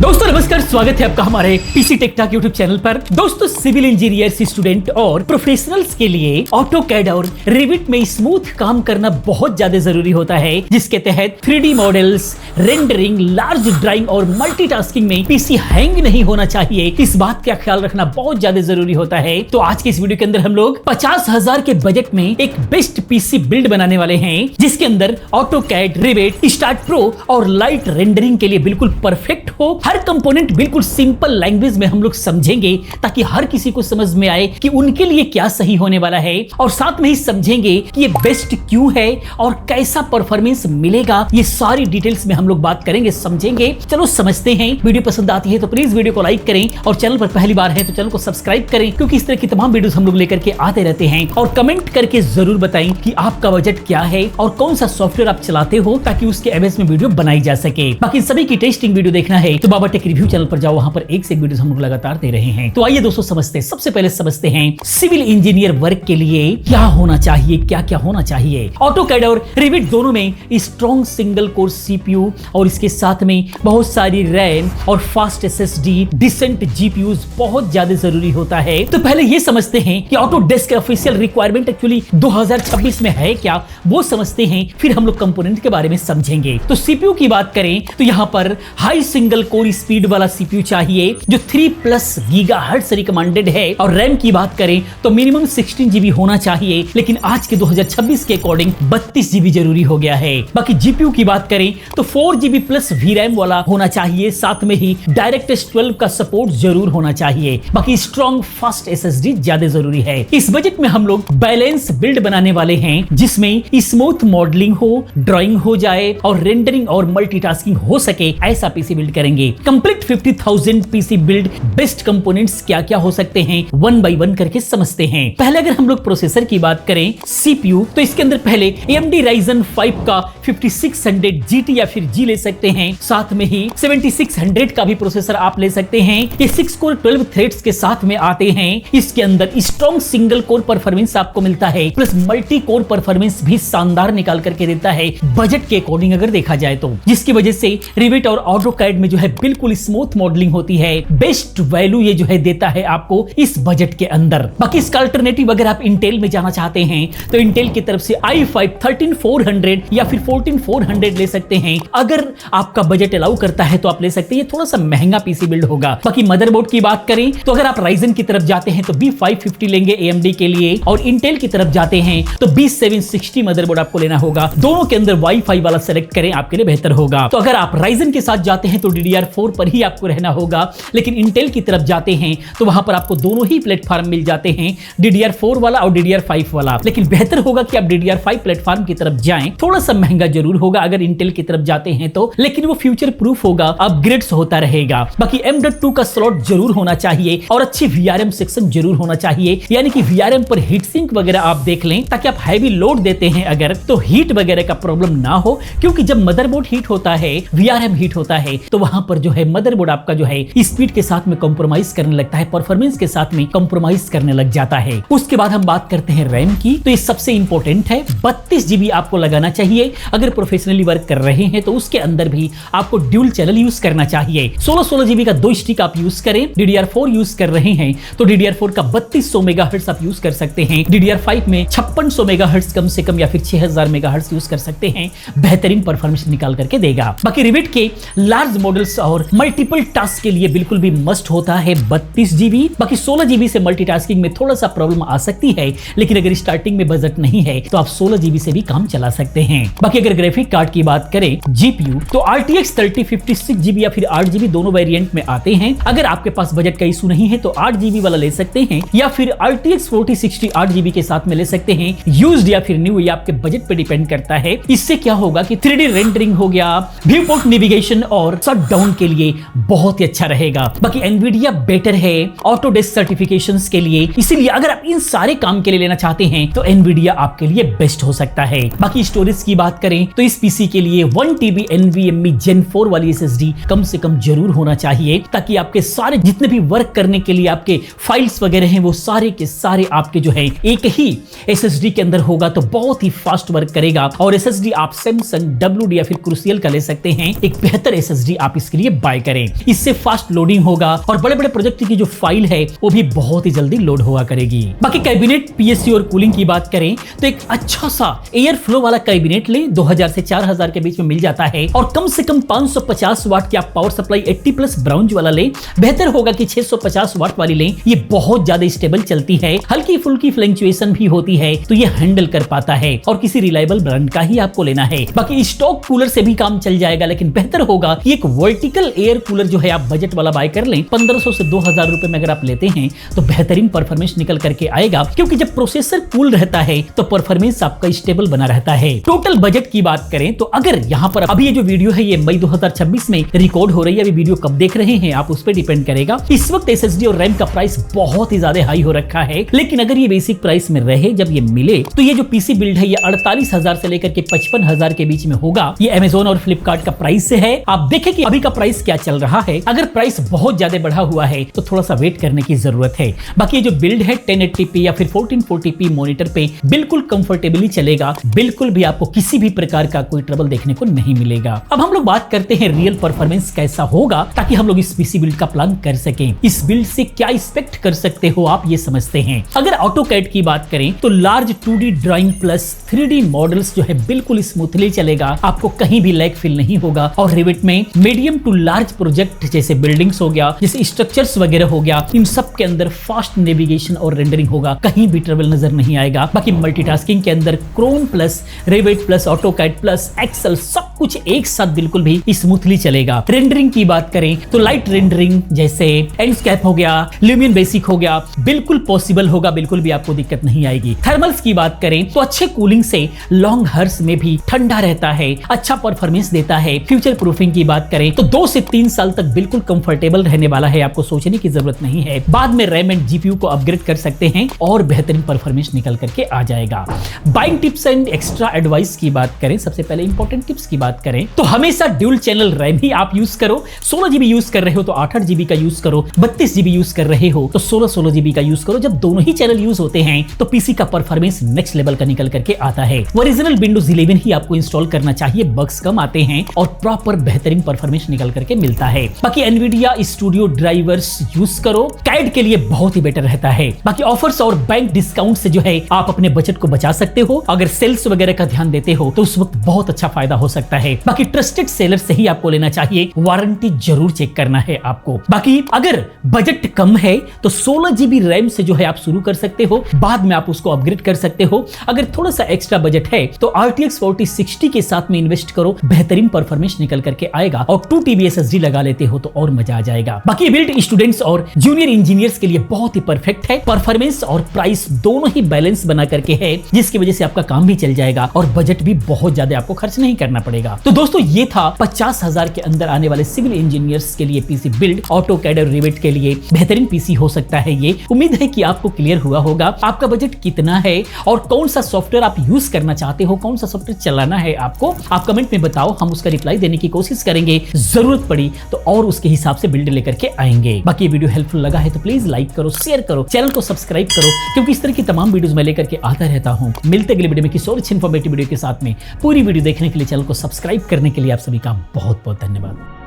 दोस्तों नमस्कार, स्वागत है आपका हमारे PC tech talk YouTube channel पर। दोस्तों सिविल इंजीनियर्स स्टूडेंट और प्रोफेशनल्स के लिए ऑटोकैड और रिविट में स्मूथ काम करना बहुत ज्यादा जरूरी होता है, जिसके तहत 3D models, rendering, large drawing और मल्टीटास्किंग में पीसी हैंग नहीं होना चाहिए। इस बात का ख्याल रखना बहुत ज्यादा जरूरी होता है। तो आज के इस वीडियो के अंदर हम लोग 50,000 के बजट में एक बेस्ट पीसी बिल्ड बनाने वाले हैं, जिसके अंदर ऑटोकैड, रिविट, स्टार्ट प्रो और लाइट रेंडरिंग के लिए बिल्कुल परफेक्ट हो। हर कंपोनेंट बिल्कुल सिंपल लैंग्वेज में हम लोग समझेंगे, ताकि हर किसी को समझ में आए कि उनके लिए क्या सही होने वाला है, और साथ में ही समझेंगे कि ये बेस्ट क्यों है और कैसा परफॉर्मेंस मिलेगा। ये सारी डिटेल्स में हम लोग बात करेंगे, समझेंगे। चलो समझते हैं। वीडियो पसंद आती है तो प्लीज वीडियो को लाइक करें, और चैनल पर पहली बार है तो चैनल को सब्सक्राइब करें, क्योंकि इस तरह की तमाम वीडियोस हम लोग लेकर के आते रहते हैं। और कमेंट करके जरूर बताएं कि आपका बजट क्या है और कौन सा सॉफ्टवेयर आप चलाते हो, ताकि उसके एवज में वीडियो बनाई जा सके। बाकी सभी की टेस्टिंग वीडियो देखना है तो बाबा टेक रिव्यू चैनल पर जाओ, वहां पर एक से एक वीडियोस हम लोग लगातार दे रहे हैं। तो आइए दोस्तों समझते हैं। सबसे पहले समझते हैं सिविल इंजीनियर वर्क के लिए क्या होना चाहिए, क्या क्या होना चाहिए। ऑटोकैड और रिविट दोनों में स्ट्रॉन्ग सिंगल कोर सीपीयू और इसके साथ में बहुत सारी रैम और फास्ट एसएसडी, डिसेंट जीपीयूज बहुत ज्यादा जरूरी होता है। तो पहले ये समझते हैं कि ऑटोडेस्क ऑफिशियल रिक्वायरमेंट एक्चुअली 2026 में है क्या, वो समझते हैं, फिर हम लोग कंपोनेंट के बारे में समझेंगे। तो सीपीयू की बात करें तो यहां पर हाई सिंगल कोर स्पीड वाला सीपीयू चाहिए जो 3+ गीगाहर्ट्ज रिकमेंडेड है। और रैम की बात करें तो मिनिमम 16 जीबी होना चाहिए, लेकिन आज के 2026 के अकॉर्डिंग 32 जीबी जरूरी हो गया है। बाकी जीपीयू की बात करें तो 4 GB प्लस वीरैम वाला होना चाहिए, साथ में ही डायरेक्टक्स 12 का सपोर्ट जरूर होना चाहिए। बाकी स्ट्रॉन्ग फास्ट एसएसडी ज्यादा जरूरी है। इस बजट में हम लोग बैलेंस बिल्ड बनाने वाले हैं, जिसमें स्मूथ मॉडलिंग हो, ड्राइंग हो जाए और रेंडरिंग और मल्टीटास्किंग हो सके, ऐसा पीसी बिल्ड करेंगे। Complete 50,000 PC build best components क्या क्या हो सकते हैं, वन बाय वन करके समझते हैं। पहले अगर हम लोग प्रोसेसर की बात करें, सीपीयू, तो इसके अंदर पहले AMD Ryzen 5 का 5600 GT या फिर G ले सकते हैं। साथ में ही 7600 का भी प्रोसेसर आप ले सकते हैं। ये 6 कोर 12 थ्रेड्स के साथ में आते हैं। इसके अंदर स्ट्रॉन्ग सिंगल कोर परफॉर्मेंस आपको मिलता है, प्लस मल्टी कोर परफॉर्मेंस भी शानदार निकाल करके देता है बजट के अकॉर्डिंग अगर देखा जाए तो, जिसकी वजह से रिविट और ऑटोकैड में जो है बिल्कुल स्मूथ मॉडलिंग होती है। बेस्ट वैल्यू ये जो है देता है आपको इस बजट के अंदर। बाकी इसका अल्टरनेटिव अगर आप इंटेल में जाना चाहते हैं तो इंटेल की तरफ से i5 13400 या फिर 14400 ले सकते हैं। अगर आपका बजट अलाउ करता है तो आप ले सकते हैं। ये थोड़ा सा महंगा पीसी बिल्ड होगा। बाकी मदरबोर्ड की बात करें तो अगर आप राइजन की तरफ जाते हैं तो B550 लेंगे AMD के लिए, और इंटेल की तरफ जाते हैं तो B760 मदरबोर्ड आपको लेना होगा। दोनों के अंदर वाईफाई वाला सेलेक्ट करें, आपके लिए बेहतर होगा। तो अगर आप राइजन के साथ जाते हैं तो DDR4 पर ही आपको रहना होगा, लेकिन इंटेल की तरफ जाते हैं तो वहां पर आपको दोनों ही प्लेटफॉर्म मिल जाते हैं, DDR4 वाला और DDR5 वाला। लेकिन बेहतर होगा कि आप DDR5 प्लेटफॉर्म की तरफ जाएं। थोड़ा सा महंगा जरूर होगा अगर इंटेल की तरफ जाते हैं तो, लेकिन वो फ्यूचर प्रूफ होगा, अपग्रेड्स होता रहेगा। बाकी M.2 का स्लॉट जरूर होना चाहिए और अच्छी VRM सेक्शन जरूर होना चाहिए, यानी कि VRM पर हीट सिंक वगैरह आप देख लें, ताकि आप हैवी लोड देते हैं अगर तो हीट वगैरह का प्रॉब्लम ना हो। क्योंकि जब मदरबोर्ड हीट होता है, VRM हीट होता है, तो वहां पर जो है मदरबोर्ड आपका जो है स्पीड के साथ में कॉम्प्रोमाइज करने लगता है, परफॉर्मेंस के साथ में कॉम्प्रोमाइज करने लग जाता है। उसके बाद हम बात करते हैं रैम की, तो ये सबसे इंपॉर्टेंट है। 32 GB आपको लगाना चाहिए। अगर प्रोफेशनली वर्क कर रहे हैं तो उसके अंदर भी आपको ड्यूल चैनल यूज करना चाहिए। 16 GB का 2 स्टिक आप यूज करें। DDR4 यूज कर रहे हैं तो DDR4 का 3200 मेगाहर्ट्ज आप यूज कर सकते हैं। DDR5 में 5600 मेगाहर्ट्ज कम से कम या फिर 6000 मेगाहर्ट्ज यूज कर सकते हैं। बेहतरीन परफॉर्मेंस निकाल करके देगा। बाकी रिविट के लार्ज मॉडल्स और मल्टीपल टास्क के लिए बिल्कुल भी मस्ट होता है 32 GB। बाकी 16 GB से मल्टीटास्किंग में थोड़ा सा प्रॉब्लम आ सकती है, लेकिन अगर स्टार्टिंग में बजट नहीं है तो आप 16 GB से भी काम चला सकते हैं। बाकी अगर ग्राफिक कार्ड की बात करें, GPU, तो RTX 3056 GB या फिर 8 GB दोनों वेरिएंट में आते हैं। अगर आपके पास बजट का इशू नहीं है तो 8 GB वाला ले सकते हैं, या फिर RTX 4060 8 GB के साथ में ले सकते हैं। यूज्ड या फिर न्यू, ये आपके बजट पे डिपेंड करता है। इससे क्या होगा कि 3D रेंडरिंग हो गया, व्यू पोर्ट नेविगेशन और शट डाउन के लिए बहुत ही अच्छा रहेगा। बाकी एनवीडिया बेटर है ऑटोडेस्क सर्टिफिकेशंस के लिए, इसीलिए अगर आप इन सारे काम के लिए लेना चाहते हैं तो एनवीडिया आपके लिए बेस्ट हो सकता है। बाकी स्टोरेज की बात करें तो इस पीसी के लिए 1 TB NVMe Gen 4 वाली SSD कम से कम जरूर होना चाहिए, ताकि आपके सारे जितने भी वर्क करने के लिए आपके फाइल्स वगैरह हैं वो सारे के सारे आपके जो है एक ही SSD के अंदर होगा तो बहुत ही फास्ट वर्क करेगा। और SSD आप सैमसंग WD या फिर क्रूसियल का ले सकते हैं। एक बेहतर SSD आप इसके लिए बाय करें। इससे फास्ट लोडिंग होगा और बड़े बड़े प्रोजेक्ट की जो फाइल है वो भी बहुत ही जल्दी लोड हुआ करेगी। बाकी कैबिनेट, पीएससी और कूलिंग की बात करें तो एक अच्छा सा एयर फ्लो वाला कैबिनेट ले 2000 से 4000 के बीच में मिल जाता है और कम से कम 550 वाट की आप पावर सप्लाई 80+ ब्राउन्ज वाला ले। बेहतर होगा कि 650 वाट वाली ले, ये बहुत ज्यादा स्टेबल चलती है, हल्की फुल्की फ्लक्चुएशन भी होती है तो ये हैंडल कर पाता है और किसी रिलायबल ब्रांड का ही आपको लेना है। बाकी स्टॉक कूलर से भी काम चल जाएगा, लेकिन बेहतर होगा कि एक वर्टिकल एयर कूलर जो है आप बजट वाला बाय कर लें। 1500 से 2000 रुपए में अगर आप लेते हैं तो बेहतरीन परफॉर्मेंस निकल करके आएगा, क्योंकि जब प्रोसेसर कूल रहता है तो परफॉर्मेंस आपका स्टेबल बना रहता है। टोटल बजट की बात करें तो अगर यहाँ पर अभी ये जो वीडियो है ये मई 2026 में रिकॉर्ड हो रही है, अभी वीडियो कब देख रहे हैं आप उस पर डिपेंड करेगा। इस वक्त एसएसडी और रैम का प्राइस बहुत ही ज्यादा हाई हो रखा है, लेकिन अगर ये बेसिक प्राइस में रहे, जब ये मिले तो ये जो पीसी बिल्ड है ये 48,000 से लेकर के 55,000 के बीच में होगा। ये अमेजोन और फ्लिपकार्ट का प्राइस से है। आप देखें कि अभी का प्राइस क्या चल रहा है। अगर प्राइस बहुत ज्यादा बढ़ा हुआ है तो थोड़ा सा वेट करने की जरूरत है। बाकी ये जो बिल्ड है 1080p या फिर 1440p मॉनिटर पे बिल्कुल कंफर्टेबली चलेगा, बिल्कुल भी आपको किसी भी प्रकार का कोई ट्रबल देखने को नहीं मिलेगा। अब हम लोग बात करते हैं रियल परफॉर्मेंस कैसा होगा, ताकि हम लोग इस पीसी बिल्ड का प्लान कर सकें। इस बिल्ड से क्या एक्सपेक्ट कर सकते हो आप ये समझते हैं। अगर ऑटोकैड की बात करें तो large 2D drawing plus 3D models जो है बिल्कुल स्मूथली चलेगा, आपको कहीं भी लैग फील नहीं होगा। और रिविट में मीडियम टू लार्ज प्रोजेक्ट जैसे बिल्डिंग्स हो गया, जैसे स्ट्रक्चर्स वगैरह हो गया, इन सब के अंदर फास्ट नेविगेशन और रेंडरिंग होगा, कहीं भी ट्रबल नजर नहीं आएगा। बाकी मल्टीटास्किंग के अंदर क्रोन plus Revit plus AutoCAD plus Excel सब कुछ एक साथ बिल्कुल भी स्मूथली चलेगा। रेंडरिंग की बात करें तो लाइट रेंडरिंग जैसे एंडस्केप हो गया, ल्यूमियन बेसिक हो गया, बिल्कुल पॉसिबल होगा, बिल्कुल भी आपको दिक्कत नहीं आएगी। थर्मल्स की बात करें तो अच्छे कूलिंग से लॉन्ग हर्स में भी ठंडा रहता है, अच्छा परफॉर्मेंस देता है। फ्यूचर प्रूफिंग की बात करें तो 2 से 3 साल तक बिल्कुल कंफर्टेबल रहने वाला है, आपको सोचने की जरूरत नहीं है। बाद में रैम एंड जीपीयू को अपग्रेड कर सकते हैं और बेहतरीन परफॉर्मेंस निकल करके आ जाएगा। Buying tips and extra advice की बात करें, सबसे पहले इंपॉर्टेंट टिप्स की बात करें तो हमेशा ड्यूल चैनल रैम ही आप यूज करो। 16 जीबी यूज कर रहे हो तो 8 जीबी का यूज करो, 32 जीबी यूज कर रहे हो तो 16 जीबी का यूज करो। जब दोनों ही चैनल यूज होते हैं तो पीसी का परफॉर्मेंस नेक्स्ट लेवल का निकल करके आता है। ओरिजिनल विंडोज 11 ही आपको इंस्टॉल करना चाहिए, बग्स कम आते हैं और प्रॉपर बेहतरीन परफॉर्मेंस निकल करके मिलता है। बाकी एनवीडिया स्टूडियो ड्राइवर्स यूज करो, कैड के लिए बहुत ही बेटर रहता है। बाकी ऑफर्स और बैंक डिस्काउंट से जो है आप अपने बजट को बचा सकते हो। अगर सेल्स वगैरह का ध्यान देते हो तो उस वक्त बहुत अच्छा फायदा हो सकता है। बाकी ट्रस्टेड सेलर से ही आपको लेना चाहिए, वारंटी जरूर चेक करना है आपको। बाकी अगर बजट कम है तो 16 जीबी रैम से जो है आप शुरू कर सकते हो, बाद में आप उसको अपग्रेड कर सकते हो। अगर थोड़ा सा एक्स्ट्रा बजट है तो RTX 4060 के साथ में इन्वेस्ट करो, बेहतरीन परफॉर्मेंस निकल करके आएगा। और 2 TB SSD लगा लेते हो तो और मजा आ जाएगा। बाकी बिल्ड स्टूडेंट्स और जूनियर इंजीनियर्स के लिए बहुत ही परफेक्ट है। परफॉर्मेंस और प्राइस दोनों ही बैलेंस बना करके है, जिसकी वजह से आपका काम भी चल जाएगा और बजट भी बहुत ज्यादा आपको खर्च नहीं करना पड़ेगा। तो दोस्तों ये था 50,000 के अंदर आने वाले सिविल इंजीनियर्स के लिए पीसी बिल्ड। ऑटोकैड और रिविट के लिए बेहतरीन पीसी हो सकता है ये। उम्मीद है कि आपको क्लियर हुआ होगा। आपका बजट कितना है और कौन सा सॉफ्टवेयर आप यूज करना चाहते हो, कौन सा सॉफ्टवेयर चलाना है आपको, आप कमेंट में बताओ, हम उसका रिप्लाई देने की कोशिश करेंगे। जरूरत पड़ी तो और उसके हिसाब से बिल्ड लेकर के आएंगे। बाकी वीडियो हेल्पफुल लगा है तो प्लीज लाइक करो, शेयर करो, चैनल को सब्सक्राइब करो, क्योंकि इस तरह की तमाम वीडियोस मैं लेकर के आता रहता हूं। मिलते अगले वीडियो में किसी और अच्छी इंफॉर्मेटिव वीडियो के साथ में। पूरी वीडियो देखने के लिए, चैनल को सब्सक्राइब करने के लिए आप सभी का बहुत बहुत धन्यवाद।